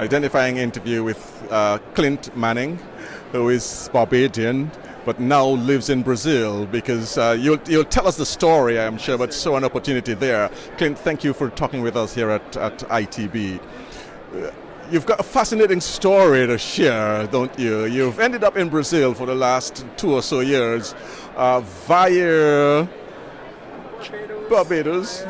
identifying interview with Clint Manning, who is Barbadian, but now lives in Brazil, because you'll tell us the story, I'm sure, but saw an opportunity there. Clint, thank you for talking with us here at ITB. You've got a fascinating story to share, don't you? You've ended up in Brazil for the last 2 or so years via Barbados.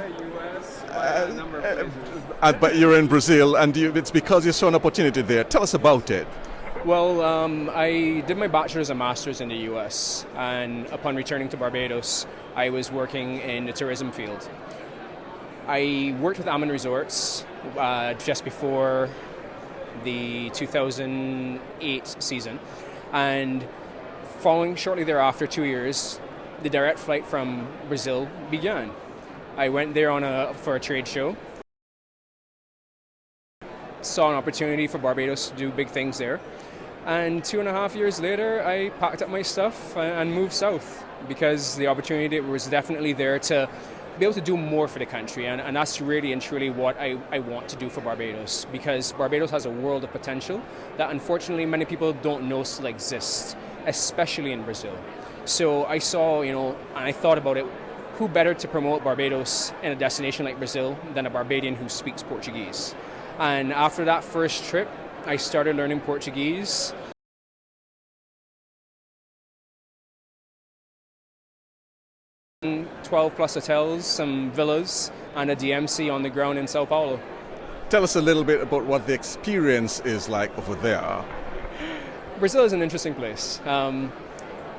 But you're in Brazil, and it's because you saw an opportunity there. Tell us about it. Well, I did my bachelor's and master's in the US, and upon returning to Barbados, I was working in the tourism field. I worked with Ammon Resorts just before the 2008 season, and following shortly thereafter, 2 years, the direct flight from Brazil began. I went there for a trade show, saw an opportunity for Barbados to do big things there, and 2.5 years later I packed up my stuff and moved south, because the opportunity was definitely there to be able to do more for the country, and that's really and truly what I want to do for Barbados, because Barbados has a world of potential that unfortunately many people don't know still exists, especially in Brazil. So I saw, and I thought about it, who better to promote Barbados in a destination like Brazil than a Barbadian who speaks Portuguese? And after that first trip, I started learning Portuguese. 12 plus hotels, some villas, and a DMC on the ground in Sao Paulo. Tell us a little bit about what the experience is like over there. Brazil is an interesting place.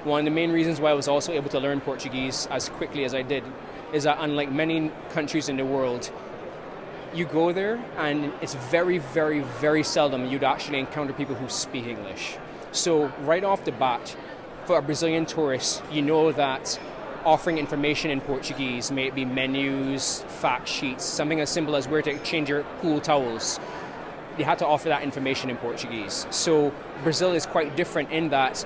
One of the main reasons why I was also able to learn Portuguese as quickly as I did is that unlike many countries in the world, you go there and it's very, very, very seldom you'd actually encounter people who speak English. So right off the bat, for a Brazilian tourist, you know that offering information in Portuguese, may it be menus, fact sheets, something as simple as where to change your pool towels, you had to offer that information in Portuguese. So Brazil is quite different in that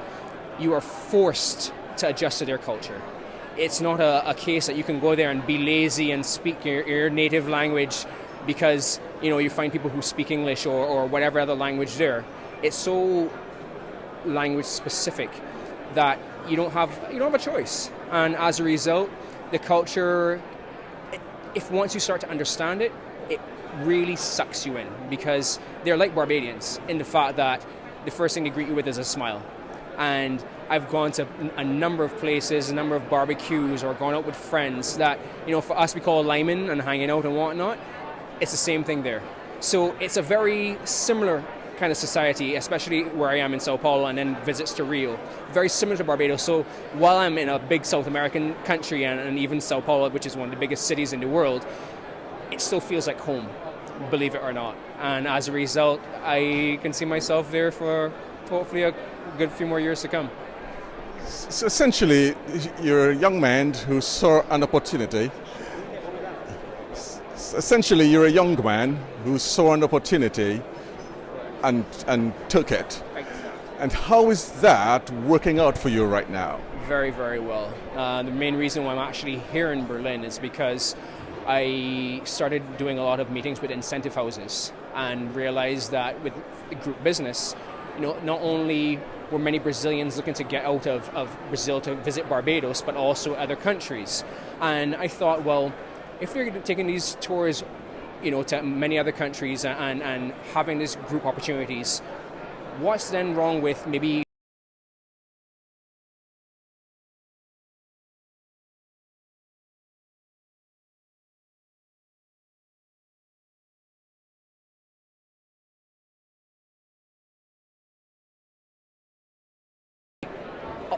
you are forced to adjust to their culture. It's not a case that you can go there and be lazy and speak your native language because you find people who speak English or whatever other language there. It's so language specific that you don't have a choice. And as a result, the culture, if once you start to understand it, it really sucks you in, because they're like Barbadians in the fact that the first thing they greet you with is a smile. And I've gone to a number of places, a number of barbecues, or gone out with friends that, for us we call linemen and hanging out and whatnot. It's the same thing there. So it's a very similar kind of society, especially where I am in Sao Paulo and then visits to Rio. Very similar to Barbados. So while I'm in a big South American country and even Sao Paulo, which is one of the biggest cities in the world, it still feels like home, believe it or not. And as a result, I can see myself there for hopefully a good few more years to come. So essentially, you're a young man who saw an opportunity. Essentially, you're a young man who saw an opportunity and took it. And how is that working out for you right now? Very, very well. The main reason why I'm actually here in Berlin is because I started doing a lot of meetings with incentive houses and realized that with group business, not only were many Brazilians looking to get out of Brazil to visit Barbados, but also other countries. And I thought, well, if they're taking these tours to many other countries and having these group opportunities, what's then wrong with maybe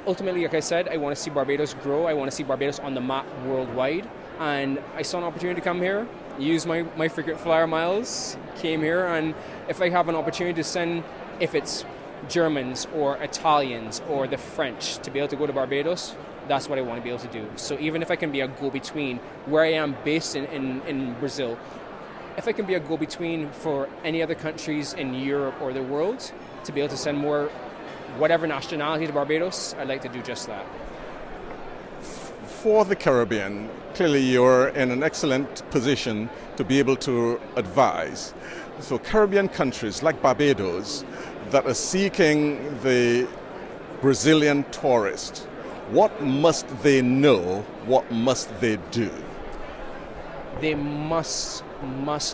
ultimately, like I said, I want to see Barbados grow. I want to see Barbados on the map worldwide. And I saw an opportunity to come here, use my frequent flyer miles, came here, and if I have an opportunity to send, if it's Germans or Italians or the French, to be able to go to Barbados, that's what I want to be able to do. So even if I can be a go-between, where I am based in Brazil, if I can be a go-between for any other countries in Europe or the world, to be able to send more whatever nationality to Barbados, I'd like to do just that. For the Caribbean, clearly you're in an excellent position to be able to advise. So Caribbean countries like Barbados that are seeking the Brazilian tourist, what must they know? What must they do? They must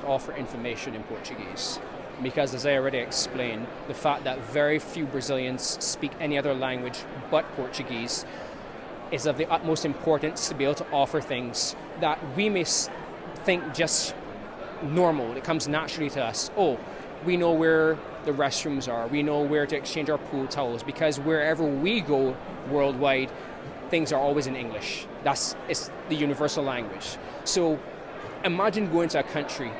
offer information in Portuguese, because as I already explained, the fact that very few Brazilians speak any other language but Portuguese is of the utmost importance to be able to offer things that we may think just normal. It comes naturally to us. Oh, we know where the restrooms are. We know where to exchange our pool towels, because wherever we go worldwide, things are always in English. It's the universal language. So imagine going to a country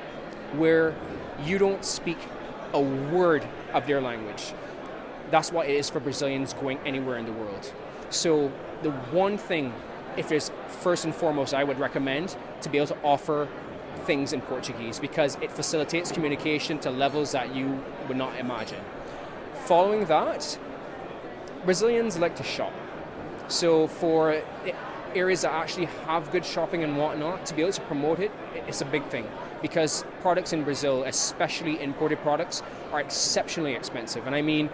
where you don't speak a word of their language. That's what it is for Brazilians going anywhere in the world. So the one thing, if there's first and foremost, I would recommend to be able to offer things in Portuguese, because it facilitates communication to levels that you would not imagine. Following that, Brazilians like to shop. So for areas that actually have good shopping and whatnot, to be able to promote it, it's a big thing, because products in Brazil, especially imported products, are exceptionally expensive. And I mean,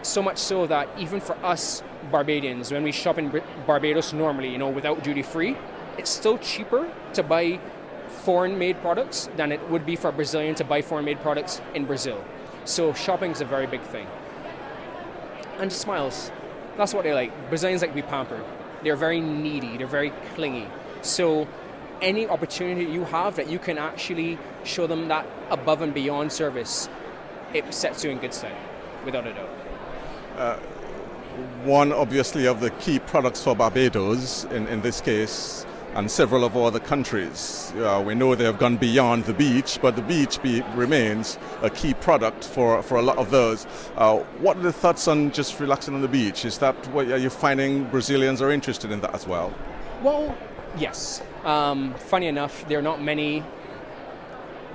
so much so that even for us Barbadians, when we shop in Barbados normally, without duty-free, it's still cheaper to buy foreign-made products than it would be for a Brazilian to buy foreign-made products in Brazil. So shopping is a very big thing. And smiles. That's what they like. Brazilians like to be pampered. They're very needy. They're very clingy. So any opportunity you have that you can actually show them that above and beyond service, it sets you in good stead, without a doubt. One, obviously, of the key products for Barbados, in this case, and several of other countries. We know they have gone beyond the beach, but the beach remains a key product for a lot of those. What are the thoughts on just relaxing on the beach? Is that what are you finding Brazilians are interested in that as well? Well, yes. Funny enough, there are not many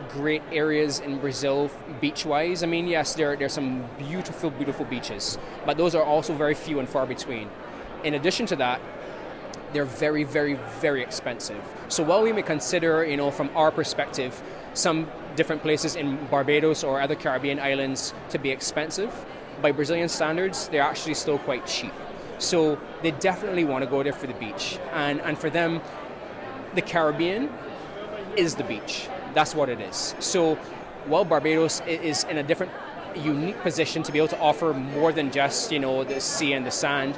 great areas in Brazil beach-wise. I mean, yes, there are some beautiful, beautiful beaches, but those are also very few and far between. In addition to that, they're very, very, very expensive. So while we may consider, from our perspective, some different places in Barbados or other Caribbean islands to be expensive, by Brazilian standards, they're actually still quite cheap. So they definitely want to go there for the beach. And for them, the Caribbean is the beach. That's what it is. So while Barbados is in a different, unique position to be able to offer more than just, the sea and the sand,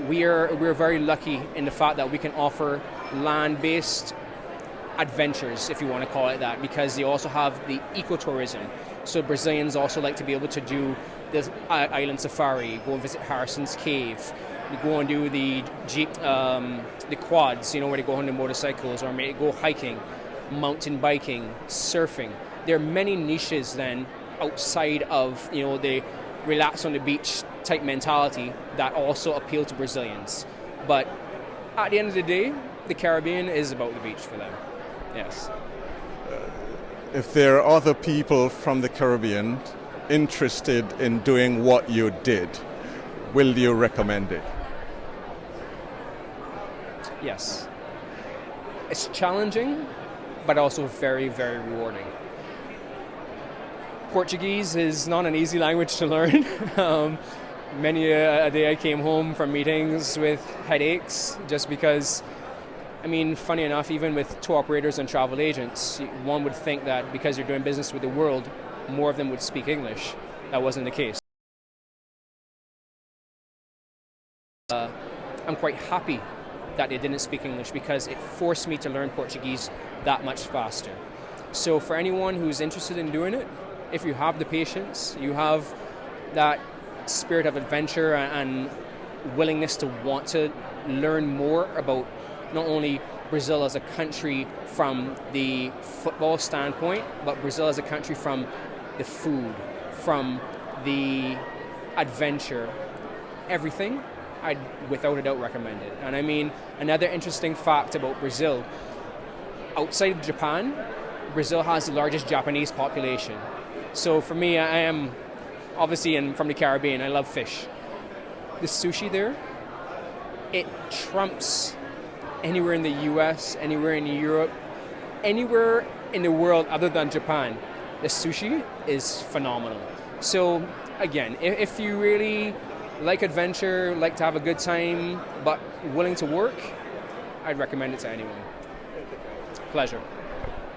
we're very lucky in the fact that we can offer land-based adventures, if you want to call it that, because they also have the ecotourism. So Brazilians also like to be able to do this island safari, go and visit Harrison's Cave, go and do the quads, where they go on the motorcycles, or maybe go hiking, mountain biking, surfing. There are many niches then outside of the relax on the beach type mentality that also appeal to Brazilians. But at the end of the day, the Caribbean is about the beach for them. Yes. If there are other people from the Caribbean interested in doing what you did, will you recommend it? Yes. It's challenging, but also very, very rewarding. Portuguese is not an easy language to learn. Many a day I came home from meetings with headaches just because, funny enough, even with tour operators and travel agents, one would think that because you're doing business with the world, more of them would speak English. That wasn't the case. I'm quite happy that they didn't speak English, because it forced me to learn Portuguese that much faster. So for anyone who's interested in doing it, if you have the patience, you have that spirit of adventure and willingness to want to learn more about not only Brazil as a country from the football standpoint, but Brazil as a country from the food, from the adventure, everything, I'd without a doubt recommend it. And another interesting fact about Brazil, outside of Japan, Brazil has the largest Japanese population. So for me, I am obviously from the Caribbean. I love fish. The sushi there, it trumps anywhere in the US, anywhere in Europe, anywhere in the world other than Japan. the sushi is phenomenal. So again, if you really like adventure, like to have a good time, but willing to work, I'd recommend it to anyone. Pleasure.